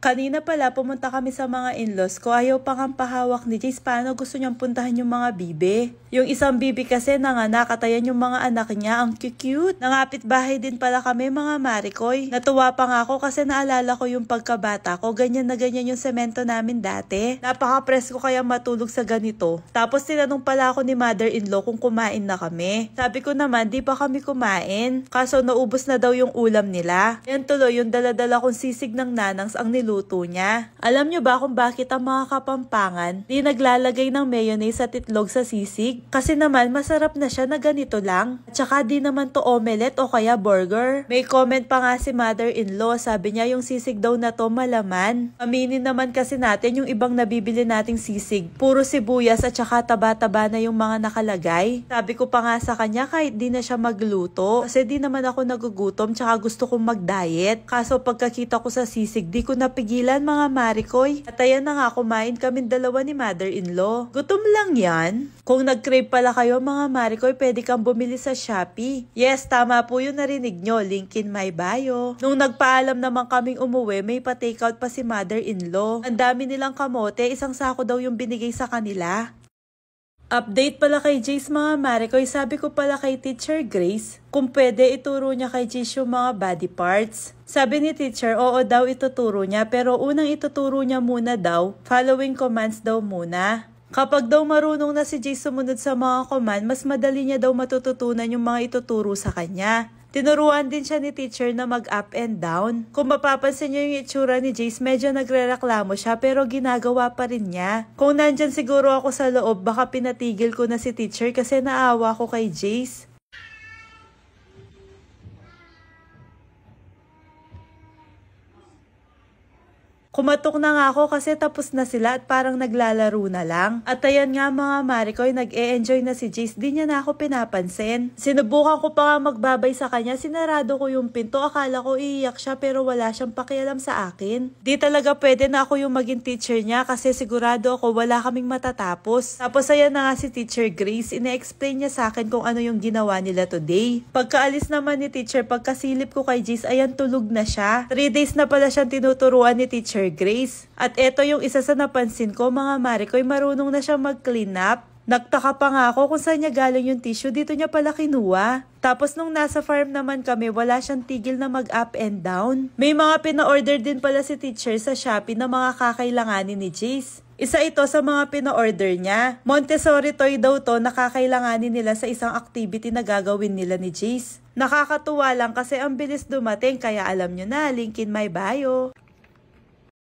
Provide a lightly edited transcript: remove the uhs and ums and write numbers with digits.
Kanina pala pumunta kami sa mga in-laws ko. Ayaw pa nga pahawak ni Jace. Paano gusto niyang puntahan yung mga bibe? Yung isang bibi kasi nanganak at ayan yung mga anak niya. Ang cute. Nangapit bahay din pala kami mga Marikoy. Natuwa pa nga ako kasi naalala ko yung pagkabata ko. Ganyan na ganyan yung semento namin dati. Napaka-presko kaya matulog sa ganito. Tapos tinanong pala ako ni mother-in-law kung kumain na kami. Sabi ko naman di pa kami kumain. Kaso naubos na daw yung ulam nila. Yan tuloy yung daladala kong sisig ng nanangs ang niluto niya. Alam nyo ba kung bakit ang mga Kapampangan di naglalagay ng mayonnaise at itlog sa sisig? Kasi naman masarap na siya na ganito lang. At saka di naman to omelette o kaya burger. May comment pa nga si mother-in-law. Sabi niya yung sisig daw na to malaman. Aminin naman kasi natin yung ibang nabibili nating sisig. Puro sibuyas at saka taba-taba na yung mga nakalagay. Sabi ko pa nga sa kanya kahit di na siya magluto. Kasi di naman ako nagugutom tsaka gusto kong mag-diet. Kaso pagkakita ko sa sisig di ko napigilan mga Marikoy. At ayan na nga kumain kaming dalawa ni mother-in-law. Gutom lang yan. Kung nag-crave pala kayo mga Marikoy, pwede kang bumili sa Shopee. Yes, tama po yung narinig nyo. Link in my bio. Nung nagpaalam naman kaming umuwi, may pa-takeout pa si mother-in-law. Ang dami nilang kamote, isang sako daw yung binigay sa kanila. Update pala kay Jace mga Marikoy, sabi ko pala kay Teacher Grace kung pwede ituro niya kay Jace yung mga body parts. Sabi ni teacher, oo daw ituturo niya pero unang ituturo niya muna daw, following commands daw muna. Kapag daw marunong na si Jace sumunod sa mga command, mas madali niya daw matututunan yung mga ituturo sa kanya. Tinuruan din siya ni teacher na mag-up and down. Kung mapapansin niyo yung itsura ni Jace, medyo nagrereklamo siya pero ginagawa pa rin niya. Kung nandyan siguro ako sa loob, baka pinatigil ko na si teacher kasi naawa ko kay Jace. Kumatok na nga ako kasi tapos na sila at parang naglalaro na lang. At ayan nga mga Marikoy, nag-e-enjoy na si Jace. Di niya na ako pinapansin. Sinubukan ko pa nga magbabay sa kanya. Sinarado ko yung pinto. Akala ko iiyak siya pero wala siyang pakialam sa akin. Di talaga pwede na ako yung maging teacher niya kasi sigurado ako wala kaming matatapos. Tapos ayan na nga si Teacher Grace. Ine-explain niya sa akin kung ano yung ginawa nila today. Pagkaalis naman ni teacher, pagkasilip ko kay Jace, ayan tulog na siya. 3 days na pala siyang tinuturuan ni Teacher Grace. At eto yung isa sa napansin ko mga Marikoy, marunong na siyang mag-clean up. Nagtaka pa nga ako kung saan niya galing yung tissue, dito niya pala kinuha. Tapos nung nasa farm naman kami, wala siyang tigil na mag-up and down. May mga pina-order din pala si teacher sa Shopee na mga kakailanganin ni Jace. Isa ito sa mga pina-order niya. Montessori toy daw to na kakailanganin nila sa isang activity na gagawin nila ni Jace. Nakakatuwa lang kasi ang bilis dumating kaya alam nyo na, link in my bio.